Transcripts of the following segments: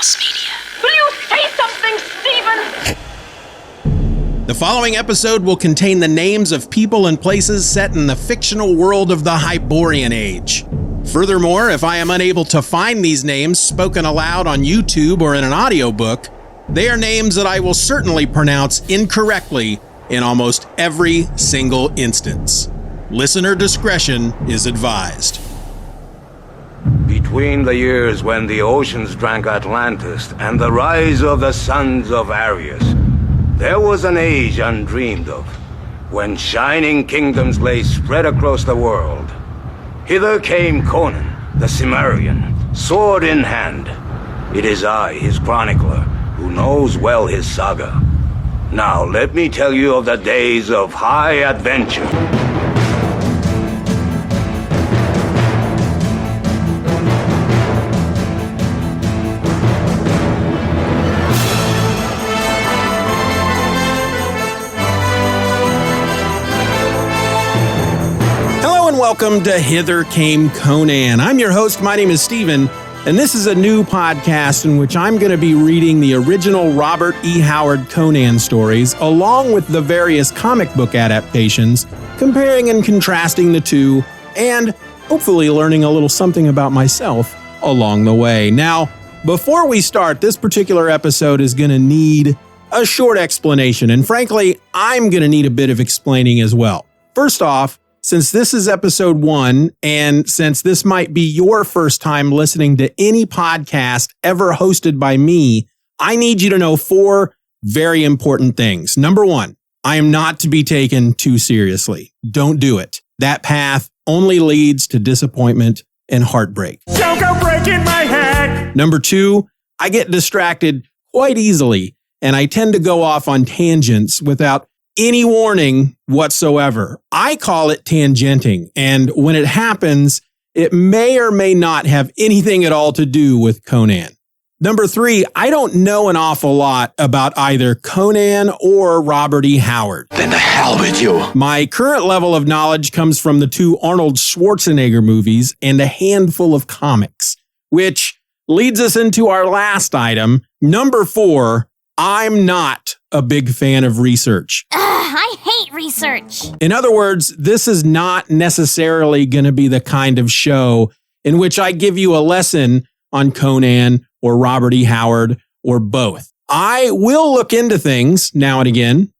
Chaos Media. Will you say something, Steeven? The following episode will contain the names of people and places set in the fictional world of the Hyborian Age. Furthermore, if I am unable to find these names spoken aloud on YouTube or in an audiobook, they are names that I will certainly pronounce incorrectly in almost every single instance. Listener discretion is advised. Between the years when the oceans drank Atlantis and the rise of the sons of Arius, there was an age undreamed of, when shining kingdoms lay spread across the world. Hither came Conan, the Cimmerian, sword in hand. It is I, his chronicler, who knows well his saga. Now let me tell you of the days of high adventure. Welcome to Hither Came Conan. I'm your host, my name is Steeven, and this is a new podcast in which I'm going to be reading the original Robert E. Howard Conan stories, along with the various comic book adaptations, comparing and contrasting the two, and hopefully learning a little something about myself along the way. Now, before we start, this particular episode is going to need a short explanation, and frankly, I'm going to need a bit of explaining as well. First off, since this is episode 1, and since this might be your first time listening to any podcast ever hosted by me, I need you to know 4 very important things. Number 1, I am not to be taken too seriously. Don't do it. That path only leads to disappointment and heartbreak. Don't go breaking my head! Number 2, I get distracted quite easily, and I tend to go off on tangents without any warning whatsoever. I call it tangenting, and when it happens, it may or may not have anything at all to do with Conan. Number 3, I don't know an awful lot about either Conan or Robert E. Howard. Then the hell with you. My current level of knowledge comes from the 2 Arnold Schwarzenegger movies and a handful of comics, which leads us into our last item. Number 4, I'm not a big fan of research. I hate research. In other words, this is not necessarily going to be the kind of show in which I give you a lesson on Conan or Robert E. Howard or both. I will look into things now and again,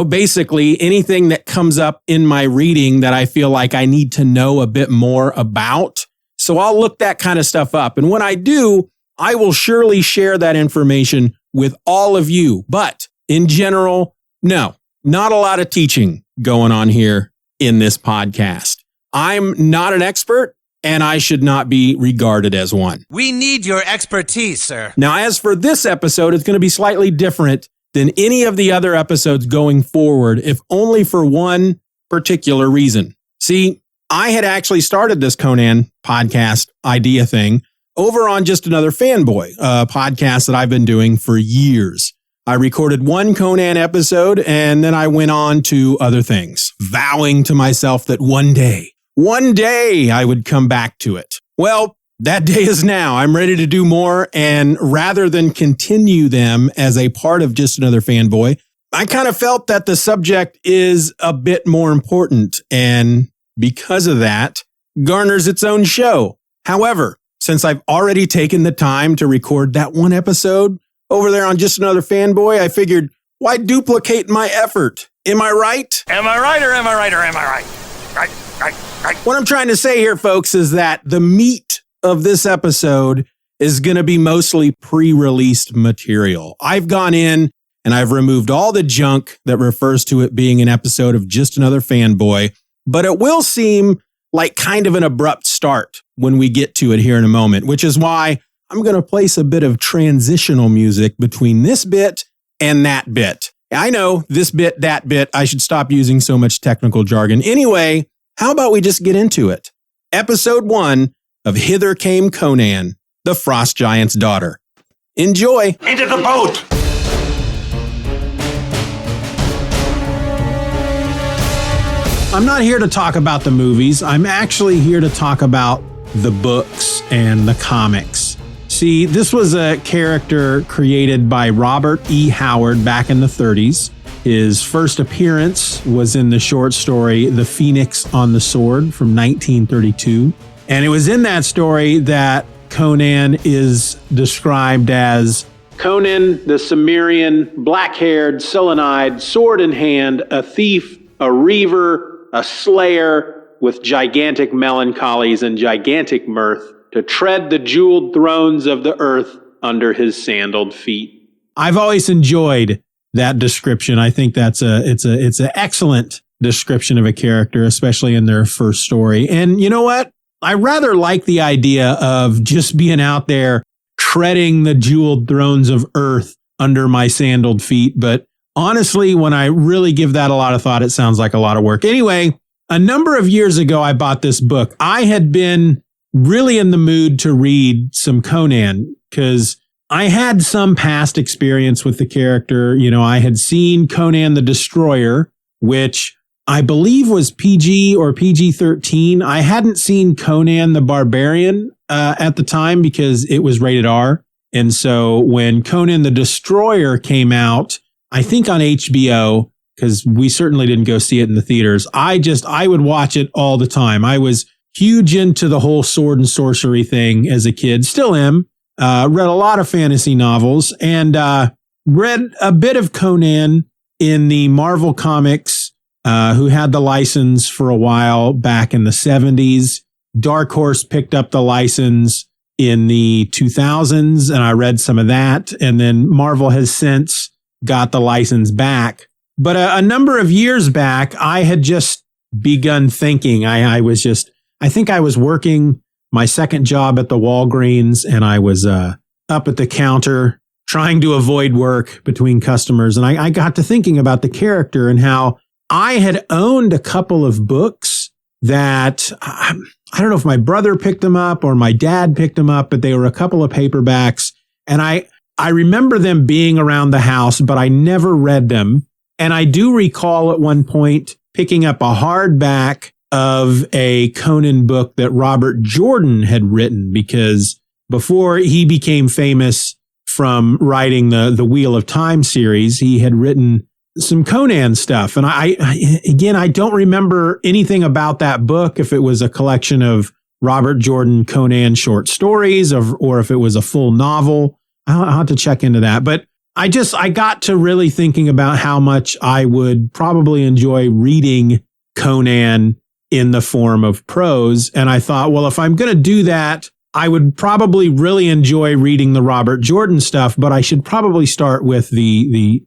basically anything that comes up in my reading that I feel like I need to know a bit more about. So I'll look that kind of stuff up. And when I do, I will surely share that information with all of you. But in general, no, not a lot of teaching going on here in this podcast. I'm not an expert, and I should not be regarded as one. We need your expertise, sir. Now, as for this episode, it's going to be slightly different than any of the other episodes going forward, if only for one particular reason. See, I had actually started this Conan podcast idea thing over on Just Another Fanboy, a podcast that I've been doing for years. I recorded one Conan episode, and then I went on to other things, vowing to myself that one day I would come back to it. Well, that day is now. I'm ready to do more, and rather than continue them as a part of Just Another Fanboy, I kind of felt that the subject is a bit more important, and because of that, garners its own show. However, since I've already taken the time to record that one episode over there on Just Another Fanboy, I figured, why duplicate my effort? Am I right? Am I right or am I right or am I right? Right. What I'm trying to say here, folks, is that the meat of this episode is going to be mostly pre-released material. I've gone in and I've removed all the junk that refers to it being an episode of Just Another Fanboy, but it will seem like kind of an abrupt start when we get to it here in a moment, which is why I'm going to place a bit of transitional music between this bit and that bit. I know, this bit, that bit, I should stop using so much technical jargon. Anyway, how about we just get into it? Episode 1 of Hither Came Conan, the Frost Giant's Daughter. Enjoy! Into the boat! I'm not here to talk about the movies. I'm actually here to talk about the books and the comics. See, this was a character created by Robert E. Howard back in the 30s. His first appearance was in the short story The Phoenix on the Sword from 1932. And it was in that story that Conan is described as Conan the Cimmerian, black-haired, sullen-eyed, sword in hand, a thief, a reaver, a slayer, with gigantic melancholies and gigantic mirth, to tread the jeweled thrones of the earth under his sandaled feet. I've always enjoyed that description. I think it's an excellent description of a character, especially in their first story. And you know what? I rather like the idea of just being out there treading the jeweled thrones of earth under my sandaled feet. But honestly, when I really give that a lot of thought, it sounds like a lot of work. Anyway, a number of years ago, I bought this book. I had been really in the mood to read some Conan because I had some past experience with the character. You know, I had seen Conan the Destroyer, which I believe was PG or PG-13. I hadn't seen Conan the Barbarian at the time because it was rated R. And so when Conan the Destroyer came out, I think on HBO, because we certainly didn't go see it in the theaters, I would watch it all the time. I was huge into the whole sword and sorcery thing as a kid, still am. Read a lot of fantasy novels and read a bit of Conan in the Marvel Comics, who had the license for a while back in the 70s. Dark Horse picked up the license in the 2000s, and I read some of that. And then Marvel has since got the license back. But a number of years back, I had just begun thinking. I think I was working my second job at the Walgreens, and I was up at the counter trying to avoid work between customers. And I got to thinking about the character and how I had owned a couple of books that I don't know if my brother picked them up or my dad picked them up, but they were a couple of paperbacks. And I remember them being around the house, but I never read them. And I do recall at one point picking up a hardback of a Conan book that Robert Jordan had written, because before he became famous from writing the Wheel of Time series, he had written some Conan stuff. And I don't remember anything about that book, if it was a collection of Robert Jordan Conan short stories or if it was a full novel. I'll have to check into that. But I got to really thinking about how much I would probably enjoy reading Conan in the form of prose. And I thought, well, if I'm going to do that, I would probably really enjoy reading the Robert Jordan stuff, but I should probably start with the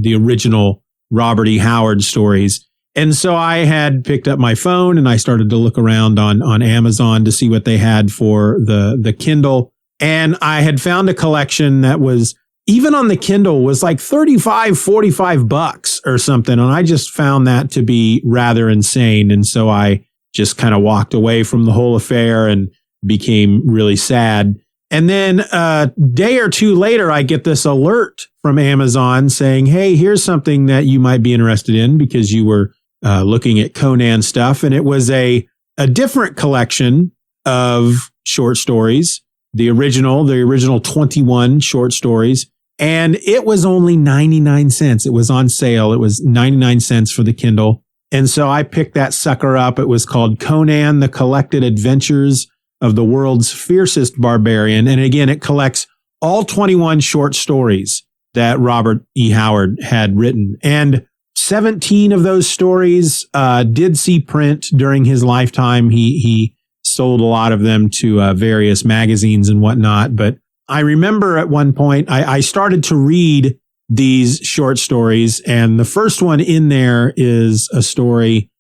original Robert E. Howard stories. And so I had picked up my phone and I started to look around on Amazon to see what they had for the Kindle. And I had found a collection that was, even on the Kindle, was like $35-45 or something. And I just found that to be rather insane. And so I just kind of walked away from the whole affair and became really sad. And then a day or two later, I get this alert from Amazon saying, hey, here's something that you might be interested in because you were looking at Conan stuff. And it was a different collection of short stories, the original 21 short stories. And it was only 99 cents. It was on sale. It was 99 cents for the Kindle. And so I picked that sucker up. It was called Conan, the Collected Adventures of the World's Fiercest Barbarian. And again, it collects all 21 short stories that Robert E. Howard had written. And 17 of those stories did see print during his lifetime. He sold a lot of them to various magazines and whatnot. But I remember at one point, I started to read these short stories, and the first one in there is a story.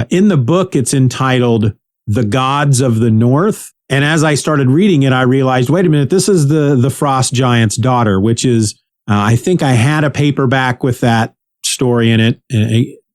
In the book, it's entitled The Gods of the North. And as I started reading it, I realized, wait a minute, this is the Frost Giant's daughter, which is, I think I had a paperback with that story in it.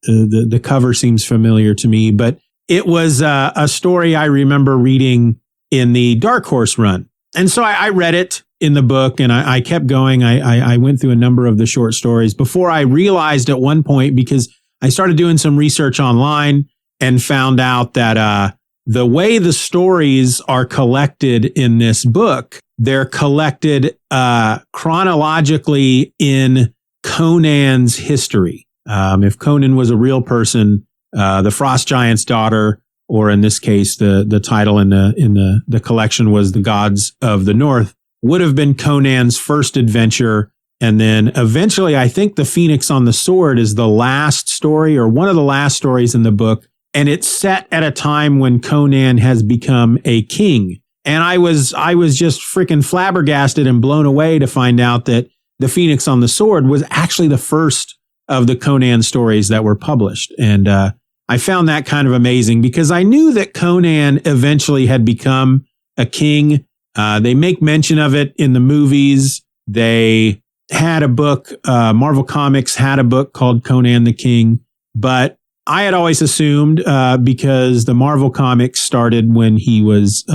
The cover seems familiar to me, but it was a story I remember reading in the Dark Horse run. And so I read it in the book and I kept going. I went through a number of the short stories before I realized at one point, because I started doing some research online and found out that the way the stories are collected in this book they're collected chronologically in Conan's history. If Conan was a real person, the Frost Giant's daughter, or in this case, the title in the collection was The Gods of the North, would have been Conan's first adventure. And then eventually, I think The Phoenix on the Sword is the last story, or one of the last stories in the book. And it's set at a time when Conan has become a king. And I was just freaking flabbergasted and blown away to find out that The Phoenix on the Sword was actually the first of the Conan stories that were published. And I found that kind of amazing because I knew that Conan eventually had become a king. They make mention of it in the movies. They had a book, Marvel Comics had a book called Conan the King, but I had always assumed, because the Marvel Comics started when he was,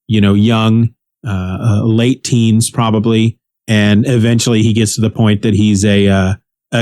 young, late teens probably, and eventually he gets to the point that he's a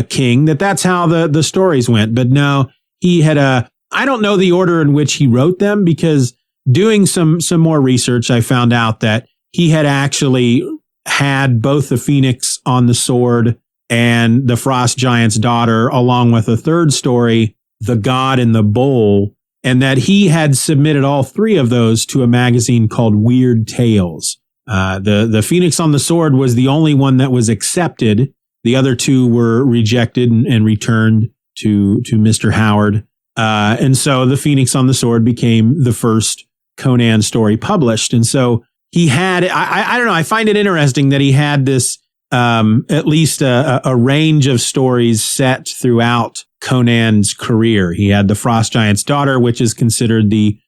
king, that's how the stories went. But no, he had I don't know the order in which he wrote them, because doing some more research, I found out that he had actually had both the Phoenix on the Sword and the Frost Giant's daughter, along with a third story, The God in the Bowl, and that he had submitted all three of those to a magazine called Weird Tales. The Phoenix on the Sword was the only one that was accepted. The other two were rejected and returned to Mr. Howard. And so the Phoenix on the Sword became the first Conan story published. And so he had, I don't know, I find it interesting that he had this, at least a range of stories set throughout Conan's career. He had the Frost Giant's daughter, which is considered the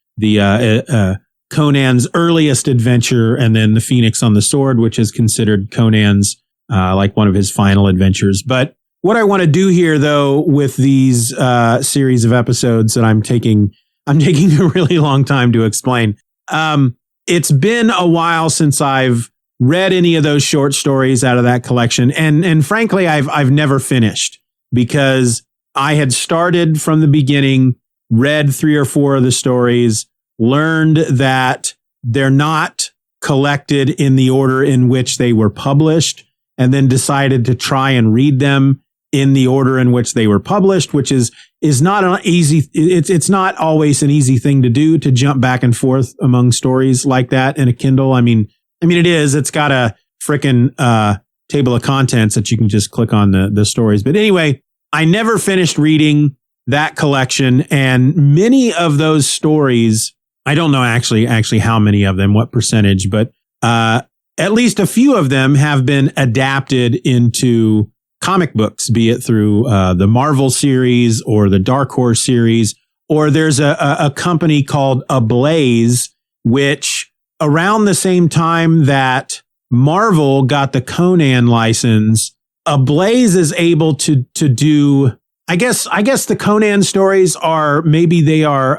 Conan's earliest adventure, and then the Phoenix on the Sword, which is considered Conan's like one of his final adventures. But what I want to do here, though, with these series of episodes that I'm taking a really long time to explain. It's been a while since I've read any of those short stories out of that collection, and frankly, I've never finished, because I had started from the beginning, read 3 or 4 of the stories, learned that they're not collected in the order in which they were published, and then decided to try and read them in the order in which they were published, which is not an easy. It's not always an easy thing to do, to jump back and forth among stories like that in a Kindle. I mean, it is. It's got a frickin' table of contents that you can just click on the stories. But anyway, I never finished reading that collection, and many of those stories, I don't know actually how many of them, what percentage, but at least a few of them have been adapted into comic books, be it through the Marvel series or the Dark Horse series, or there's a company called Ablaze, which around the same time that Marvel got the Conan license, Ablaze is able to do, I guess the Conan stories are, maybe they are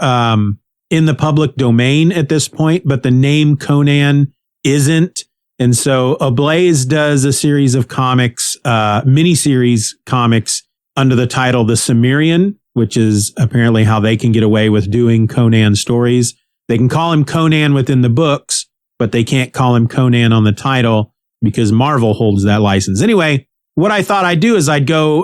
in the public domain at this point, but the name Conan isn't. And so Ablaze does a series of comics, miniseries comics under the title The Cimmerian, which is apparently how they can get away with doing Conan stories. They can call him Conan within the books, but they can't call him Conan on the title because Marvel holds that license. Anyway, what I thought I'd do is I'd go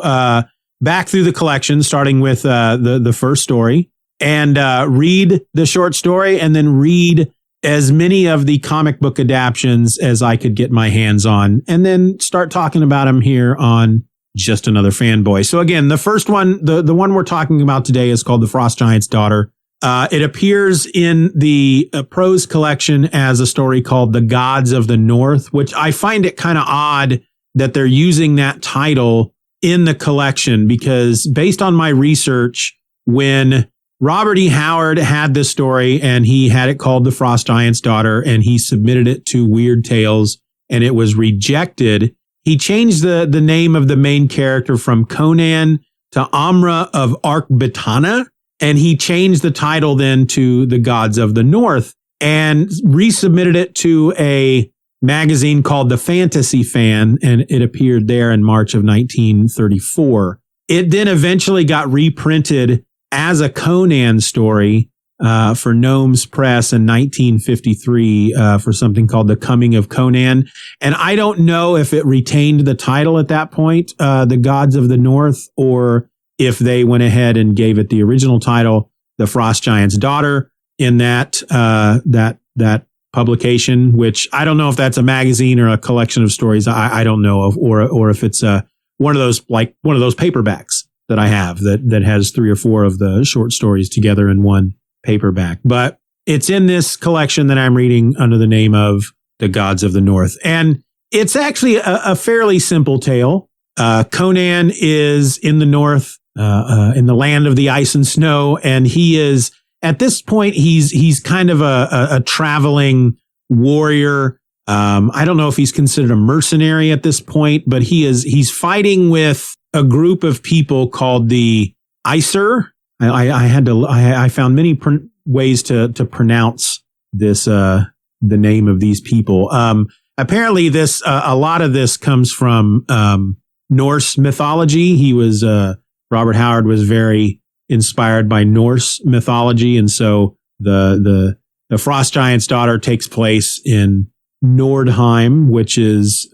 back through the collection, starting with the first story, and read the short story, and then read as many of the comic book adaptions as I could get my hands on, and then start talking about them here on Just Another Fanboy. So again, the first one, the one we're talking about today, is called The Frost Giant's Daughter. It appears in the prose collection as a story called The Gods of the North, which I find it kind of odd that they're using that title in the collection, because based on my research, when Robert E. Howard had this story and he had it called The Frost Giant's Daughter, and he submitted it to Weird Tales and it was rejected, he changed the name of the main character from Conan to Amra of Arkbitana, and he changed the title then to The Gods of the North and resubmitted it to a magazine called The Fantasy Fan, and it appeared there in March of 1934. It then eventually got reprinted as a Conan story for Gnomes Press in 1953 for something called The Coming of Conan. And I don't know if it retained the title at that point, The Gods of the North, or if they went ahead and gave it the original title, The Frost Giant's Daughter, in that publication, which I don't know if that's a magazine or a collection of stories. I don't know of, or if it's one of those paperbacks that I have that has 3 or 4 of the short stories together in one paperback. But it's in this collection that I'm reading under the name of The Gods of the North. And it's actually a fairly simple tale. Conan is in the north, in the land of the ice and snow, and he is, at this point, he's kind of a traveling warrior. I don't know if he's considered a mercenary at this point, but he's fighting with a group of people called the Ymir. I found many ways to pronounce this, the name of these people. Apparently a lot of this comes from, Norse mythology. Robert Howard was very inspired by Norse mythology. And so the Frost Giant's Daughter takes place in Nordheim, which is,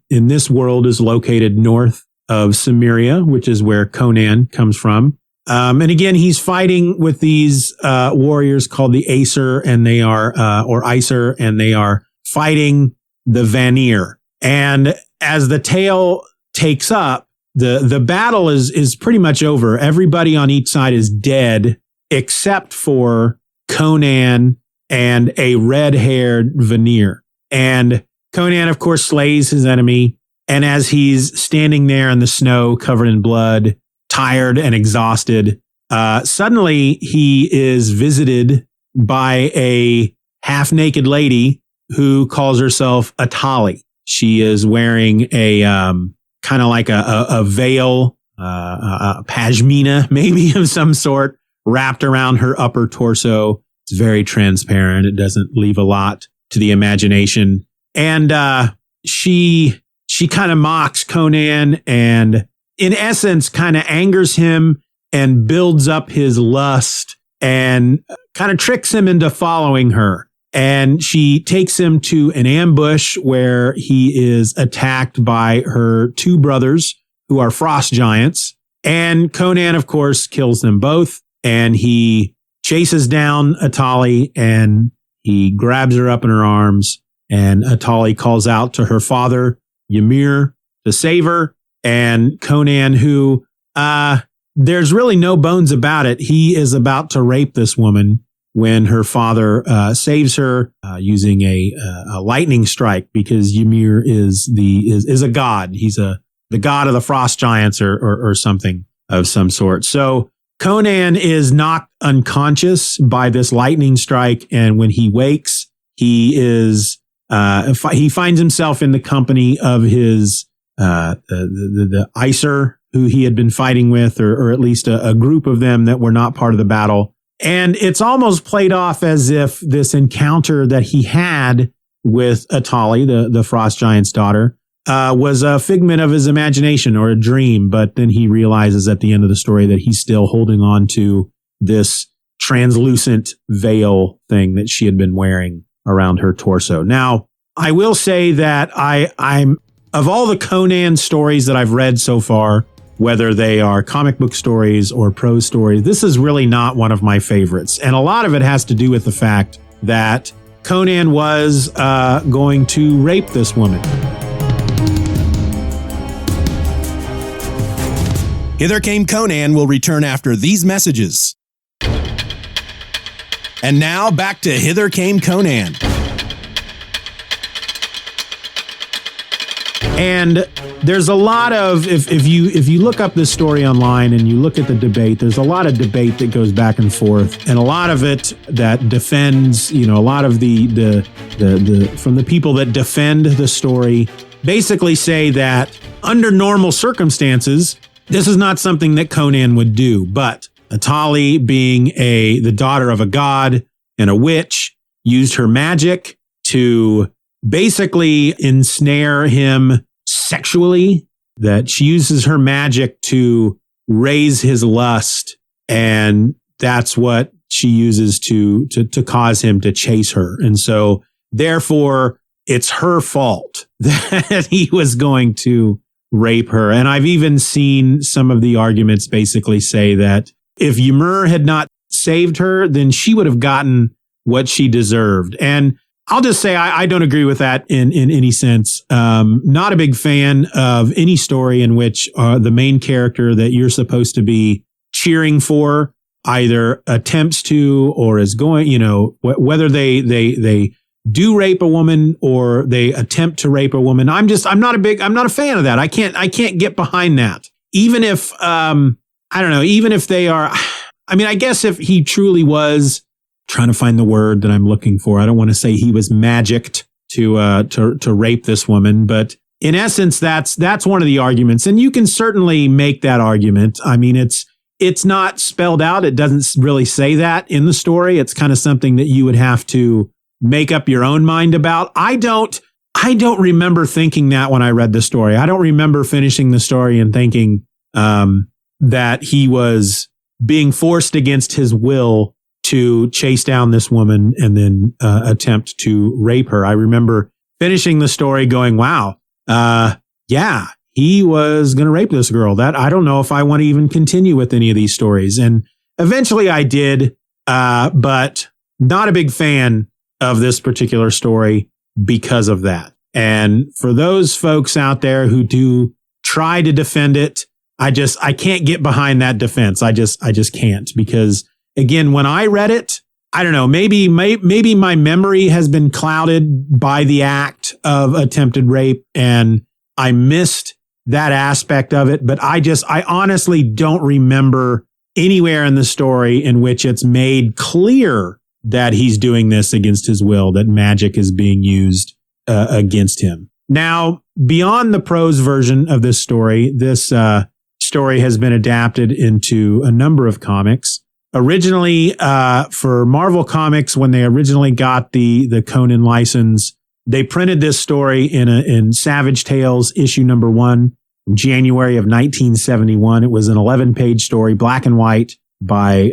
in this world is located north of Cimmeria, which is where Conan comes from. And again, he's fighting with these, warriors called the Aesir, and they are, or Aesir, and they are fighting the Vanir. And as the tale takes up, the battle is pretty much over. Everybody on each side is dead except for Conan and a red-haired Vanir. And Conan, of course, slays his enemy. And as he's standing there in the snow, covered in blood, tired and exhausted, suddenly he is visited by a half-naked lady who calls herself Atali. She is wearing a kind of like a veil, a pashmina maybe of some sort, wrapped around her upper torso. It's very transparent. It doesn't leave a lot to the imagination. And she kind of mocks Conan and, in essence, kind of angers him and builds up his lust and kind of tricks him into following her. And she takes him to an ambush where he is attacked by her 2 brothers who are frost giants. And Conan, of course, kills them both. And he chases down Atali and he grabs her up in her arms. And Atali calls out to her father, Ymir, to save her. And Conan, who, there's really no bones about it, he is about to rape this woman when her father saves her using a lightning strike, because Ymir is a god. He's the god of the frost giants or something of some sort. So Conan is knocked unconscious by this lightning strike, and when he wakes, he finds himself in the company of his the Aesir who he had been fighting with, or at least a group of them that were not part of the battle. And it's almost played off as if this encounter that he had with Atali, the Frost Giant's daughter, was a figment of his imagination or a dream. But then he realizes at the end of the story that he's still holding on to this translucent veil thing that she had been wearing around her torso. Now, I will say that I'm of all the Conan stories that I've read so far, whether they are comic book stories or prose stories, this is really not one of my favorites. And a lot of it has to do with the fact that Conan was going to rape this woman. Hither Came Conan will return after these messages. And now back to Hither Came Conan. And there's a lot of, if you look up this story online and you look at the debate, there's a lot of debate that goes back and forth, and a lot of it that defends, a lot of the from the people that defend the story basically say that under normal circumstances, this is not something that Conan would do. But Atali, being the daughter of a god and a witch, used her magic to basically ensnare him sexually, that she uses her magic to raise his lust. And that's what she uses to cause him to chase her. And so therefore it's her fault that he was going to rape her. And I've even seen some of the arguments basically say that if Ymir had not saved her, then she would have gotten what she deserved. And I'll just say I don't agree with that in any sense. Not a big fan of any story in which the main character that you're supposed to be cheering for either attempts to or is going, whether they do rape a woman or they attempt to rape a woman. I'm not a fan of that. I can't get behind that. Even if, even if they are, I guess if he truly was trying to find the word that I'm looking for, I don't want to say he was magicked to rape this woman, but in essence, that's one of the arguments. And you can certainly make that argument. I mean, it's not spelled out. It doesn't really say that in the story. It's kind of something that you would have to make up your own mind about. I don't remember thinking that when I read the story. I don't remember finishing the story and thinking that he was being forced against his will to chase down this woman and then attempt to rape her. I remember finishing the story going, wow, yeah, he was going to rape this girl. That I don't know if I want to even continue with any of these stories. And eventually I did, but not a big fan of this particular story because of that. And for those folks out there who do try to defend it, I can't get behind that defense. I just can't, because again, when I read it, I don't know, maybe my memory has been clouded by the act of attempted rape and I missed that aspect of it. But I honestly don't remember anywhere in the story in which it's made clear that he's doing this against his will, that magic is being used against him. Now, beyond the prose version of this story story has been adapted into a number of comics. Originally, for Marvel Comics, when they originally got the Conan license, they printed this story in Savage Tales issue number 1, January of 1971. It was an 11-page story, black and white, by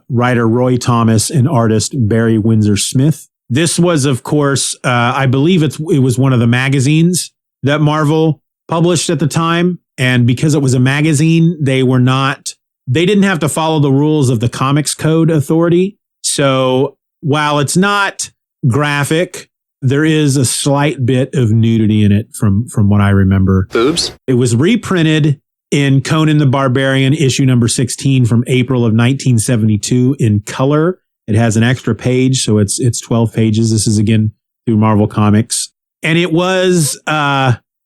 writer Roy Thomas and artist Barry Windsor Smith. This was, of course, I believe it was one of the magazines that Marvel published at the time. And because it was a magazine, they didn't have to follow the rules of the Comics Code Authority. So while it's not graphic, there is a slight bit of nudity in it from what I remember. Boobs? It was reprinted in Conan the Barbarian issue number 16 from April of 1972 in color. It has an extra page, so it's 12 pages. This is again through Marvel Comics. And it was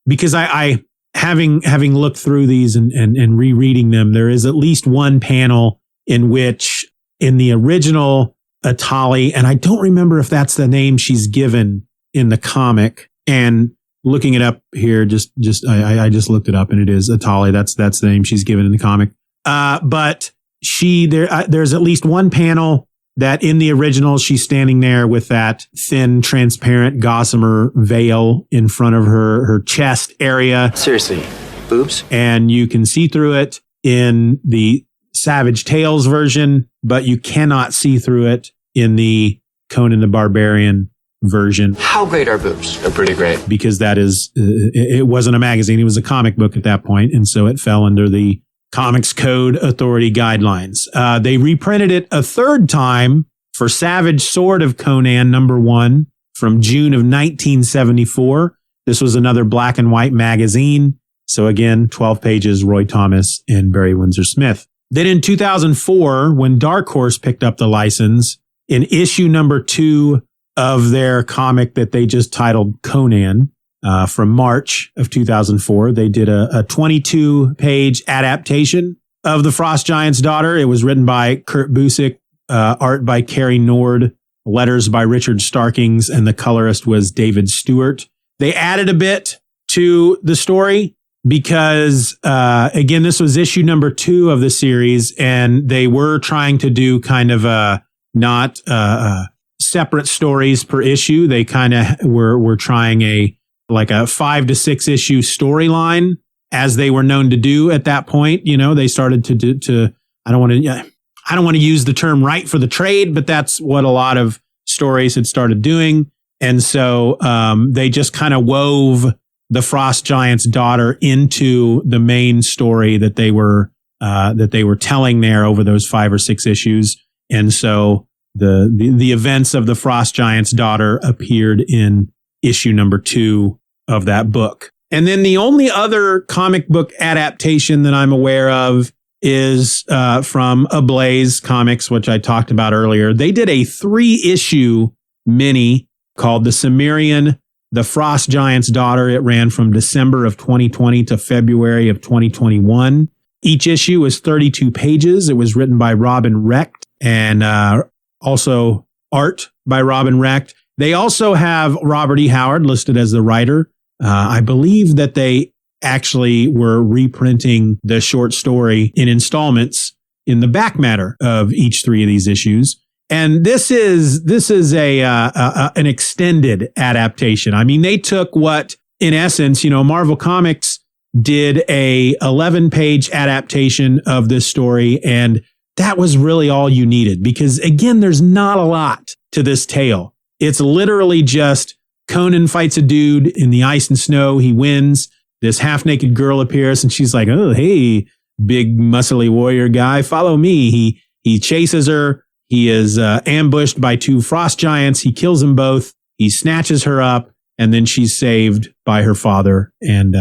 because I having looked through these and rereading them, there is at least one panel in which in the original Atali, and I don't remember if that's the name she's given in the comic, and looking it up here, I just looked it up and it is Atali. That's the name she's given in the comic. But there's at least one panel that in the original, she's standing there with that thin, transparent gossamer veil in front of her chest area. Seriously, boobs? And you can see through it in the Savage Tales version, but you cannot see through it in the Conan the Barbarian version. How great are boobs? They're pretty great. Because it wasn't a magazine, it was a comic book at that point, and so it fell under the Comics Code Authority guidelines. They reprinted it a third time for Savage Sword of Conan number 1 from June of 1974. This was another black and white magazine. So again, 12 pages, Roy Thomas and Barry Windsor Smith. Then in 2004, when Dark Horse picked up the license, in issue number 2 of their comic that they just titled Conan, from March of 2004, they did a 22-page adaptation of The Frost Giant's Daughter. It was written by Kurt Busiek, art by Carrie Nord, letters by Richard Starkings, and the colorist was David Stewart. They added a bit to the story because, again, this was issue number 2 of the series, and they were trying to do kind of not separate stories per issue. They kind of were trying a 5 to 6 issue storyline, as they were known to do at that point. They started to I I don't want to use the term right for the trade, but that's what a lot of stories had started doing. And so they just kind of wove the Frost Giant's daughter into the main story that they were telling there over those 5 or 6 issues. And so the events of the Frost Giant's daughter appeared in issue number 2 of that book. And then the only other comic book adaptation that I'm aware of is from Ablaze Comics, which I talked about earlier. They did a 3-issue mini called The Cimmerian, The Frost Giant's Daughter. It ran from December of 2020 to February of 2021. Each issue was 32 pages. It was written by Robin Recht and also art by Robin Recht. They also have Robert E. Howard listed as the writer. I believe that they actually were reprinting the short story in installments in the back matter of each 3 of these issues. And this is an extended adaptation. I mean, they took what, in essence, Marvel Comics did a 11-page adaptation of this story, and that was really all you needed because, again, there's not a lot to this tale. It's literally just Conan fights a dude in the ice and snow. He wins. This half-naked girl appears, and she's like, "Oh, hey, big muscly warrior guy, follow me." He chases her. He is ambushed by 2 frost giants. He kills them both. He snatches her up, and then she's saved by her father. And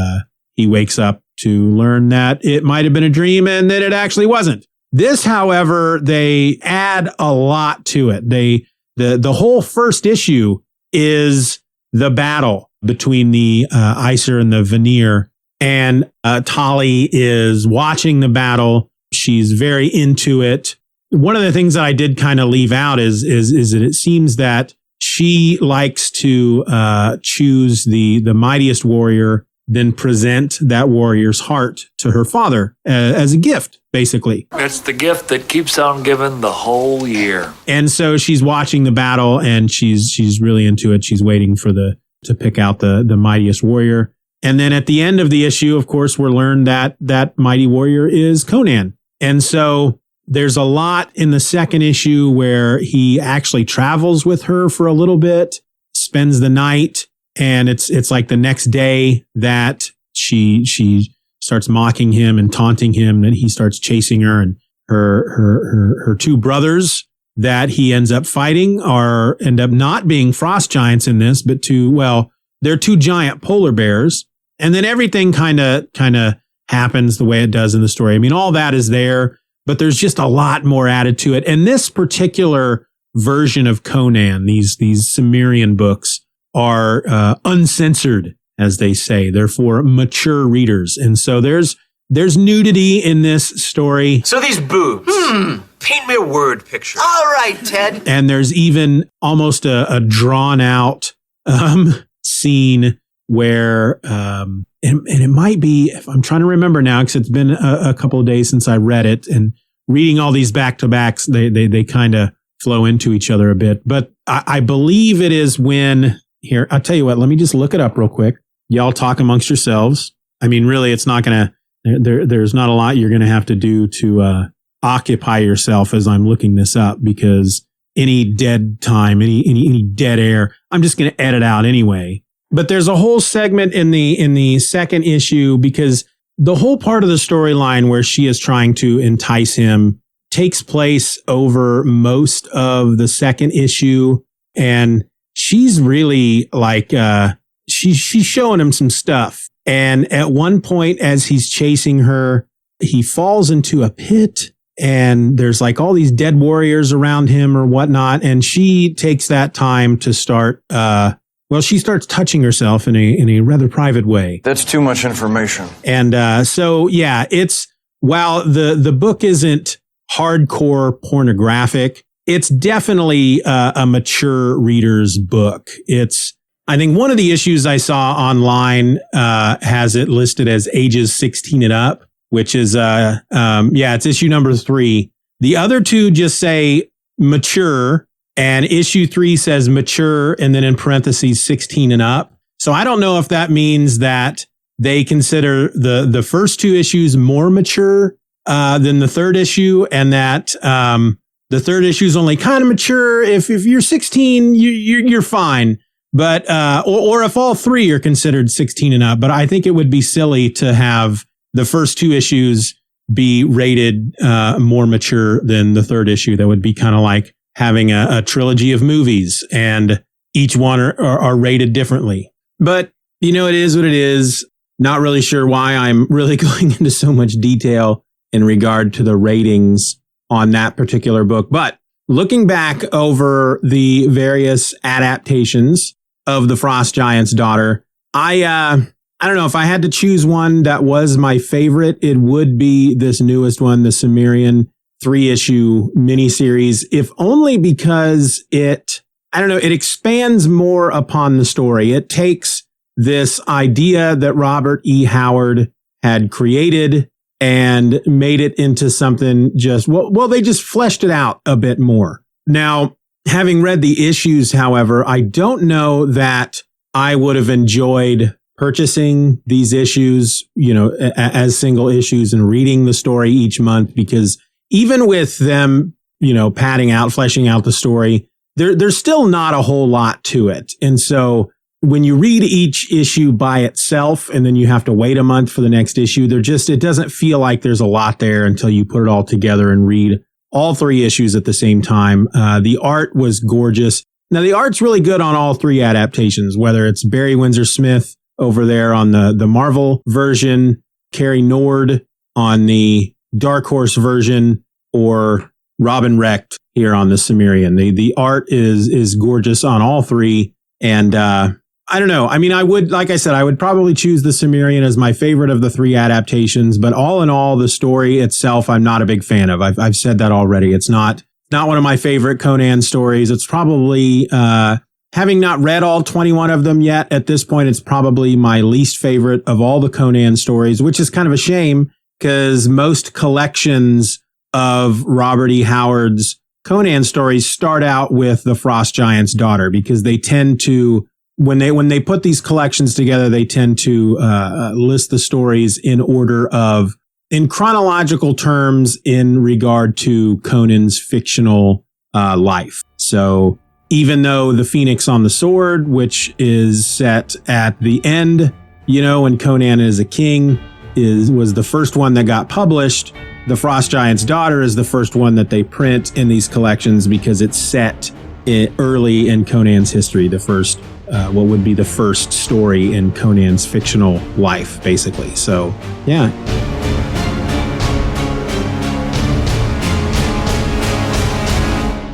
he wakes up to learn that it might have been a dream and that it actually wasn't. This, however, they add a lot to it. The whole first issue is the battle between the Icer and the Vanir. And Atali is watching the battle. She's very into it. One of the things that I did kind of leave out is that it seems that she likes to choose the mightiest warrior, then present that warrior's heart to her father as a gift, basically. It's the gift that keeps on giving the whole year. And so she's watching the battle and she's really into it. She's waiting for to pick out the mightiest warrior. And then at the end of the issue, of course, we're learned that that mighty warrior is Conan. And so there's a lot in the second issue where he actually travels with her for a little bit, spends the night, and it's like the next day that she starts mocking him and taunting him, and he starts chasing her, and her 2 brothers that he ends up fighting end up not being frost giants in this, but they're 2 giant polar bears. And then everything kind of happens the way it does in the story. I mean, all that is there, but there's just a lot more added to it. And this particular version of Conan, these Cimmerian books, are uncensored, as they say. They're for mature readers. And so there's nudity in this story. So these boobs. Paint me a word picture. All right, Ted. And there's even almost a drawn out scene where, and it might be, if I'm trying to remember now, because it's been a couple of days since I read it, and reading all these back-to-backs, they kind of flow into each other a bit. But I believe it is when, here, I'll tell you what, let me just look it up real quick. Y'all talk amongst yourselves. I mean, really, it's not going to, there's not a lot you're going to have to do to occupy yourself as I'm looking this up, because any dead time, any dead air, I'm just going to edit out anyway. But there's a whole segment in the second issue, because the whole part of the storyline where she is trying to entice him takes place over most of the second issue. And she's really like, she's showing him some stuff. And at one point, as he's chasing her, he falls into a pit, and there's like all these dead warriors around him or whatnot. And she takes that time to start, she starts touching herself in a rather private way. That's too much information. And so, yeah, while the book isn't hardcore pornographic, it's definitely a mature reader's book. I think one of the issues I saw online has it listed as ages 16 and up, which is, it's issue number 3. The other 2 just say mature, and issue 3 says mature, and then in parentheses 16 and up. So I don't know if that means that they consider the first 2 issues more mature than the third issue, and that the third issue is only kind of mature. If you're 16, you're fine. But or if all three are considered 16 and up. But I think it would be silly to have the first two issues be rated more mature than the third issue. That would be kind of like having a trilogy of movies, and each one are rated differently. But, it is what it is. Not really sure why I'm really going into so much detail in regard to the ratings on that particular book. But looking back over the various adaptations of The Frost Giant's Daughter, I don't know, if I had to choose one that was my favorite, it would be this newest one, the Cimmerian 3-issue miniseries, if only because it expands more upon the story. It takes this idea that Robert E. Howard had created and made it into something they just fleshed it out a bit more. Now, having read the issues, however, I don't know that I would have enjoyed purchasing these issues, as single issues and reading the story each month, because even with them, fleshing out the story, there's still not a whole lot to it. And so when you read each issue by itself and then you have to wait a month for the next issue, it doesn't feel like there's a lot there until you put it all together and read all three issues at the same time. The art was gorgeous. Now, the art's really good on all three adaptations, whether it's Barry Windsor Smith over there on the Marvel version, Carrie Nord on the Dark Horse version, or Robin Recht here on the Cimmerian. The art is gorgeous on all three. And I don't know. I mean, I would probably choose the Cimmerian as my favorite of the three adaptations. But all in all, the story itself, I'm not a big fan of. I've said that already. It's not one of my favorite Conan stories. It's probably, having not read all 21 of them yet, at this point, it's probably my least favorite of all the Conan stories, which is kind of a shame because most collections of Robert E. Howard's Conan stories start out with The Frost Giant's Daughter, because they tend to, when they put these collections together, they tend to list the stories in chronological terms in regard to Conan's fictional life. So even though The Phoenix on the Sword, which is set at the end, when Conan is a king, was the first one that got published, The Frost Giant's Daughter is the first one that they print in these collections because it's set early in Conan's history, the first, what would be the first story in Conan's fictional life, basically. So, yeah.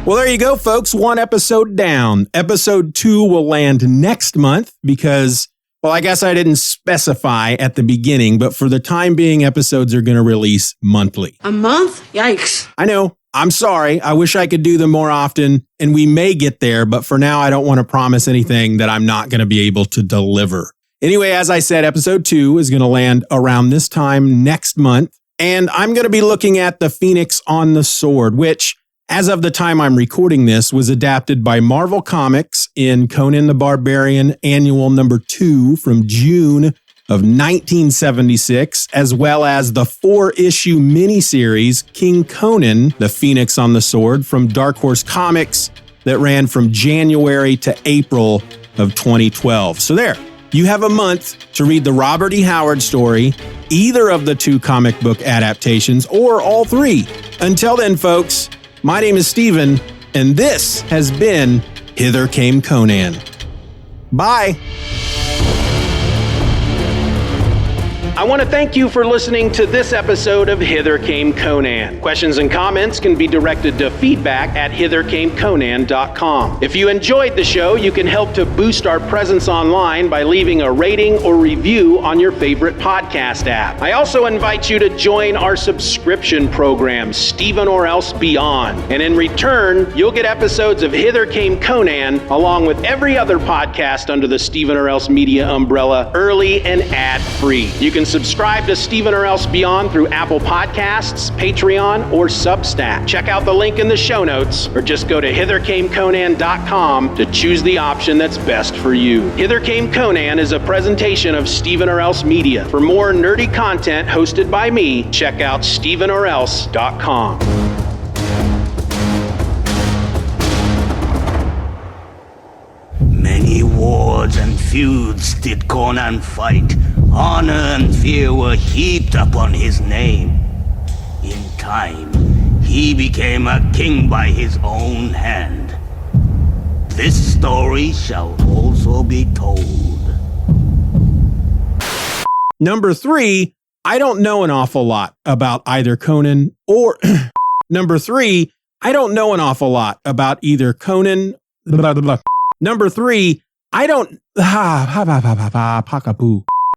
Well, there you go, folks. One episode down. Episode 2 will land next month because, I guess I didn't specify at the beginning, but for the time being, episodes are going to release monthly. A month? Yikes. I know. I'm sorry. I wish I could do them more often, and we may get there, but for now, I don't want to promise anything that I'm not going to be able to deliver. Anyway, as I said, episode 2 is going to land around this time next month, and I'm going to be looking at The Phoenix on the Sword, which, as of the time I'm recording this, was adapted by Marvel Comics in Conan the Barbarian Annual number 2 from June of 1976, as well as the 4-issue miniseries King Conan, The Phoenix on the Sword from Dark Horse Comics that ran from January to April of 2012. So there, you have a month to read the Robert E. Howard story, either of the 2 comic book adaptations, or all 3. Until then, folks, my name is Steeven, and this has been Hither Came Conan. Bye. I want to thank you for listening to this episode of Hither Came Conan. Questions and comments can be directed to feedback@hithercameconan.com. If you enjoyed the show, you can help to boost our presence online by leaving a rating or review on your favorite podcast app. I also invite you to join our subscription program, Steeven or Else Beyond. And in return, you'll get episodes of Hither Came Conan along with every other podcast under the Steeven or Else Media umbrella, early and ad-free. You can can subscribe to Steven or Else Beyond through Apple Podcasts, Patreon, or Substack. Check out the link in the show notes, or just go to hithercameconan.com to choose the option that's best for you. Hither Came Conan is a presentation of Steven or Else Media. For more nerdy content hosted by me, check out stevenorelse.com. Many wars and feuds did Conan fight. Honor and fear were heaped upon his name. In time, he became a king by his own hand. This story shall also be told. Number 3, I don't know an awful lot about either Conan or... Number 3, I don't know an awful lot about either Conan... Blah, blah, blah. Number 3, I don't...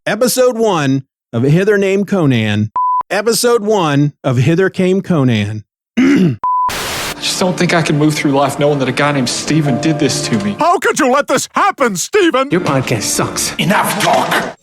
Episode 1 of Hither Named Conan. Episode 1 of Hither Came Conan. I just don't think I can move through life knowing that a guy named Steven did this to me. How could you let this happen, Steven? Your podcast sucks. Enough talk.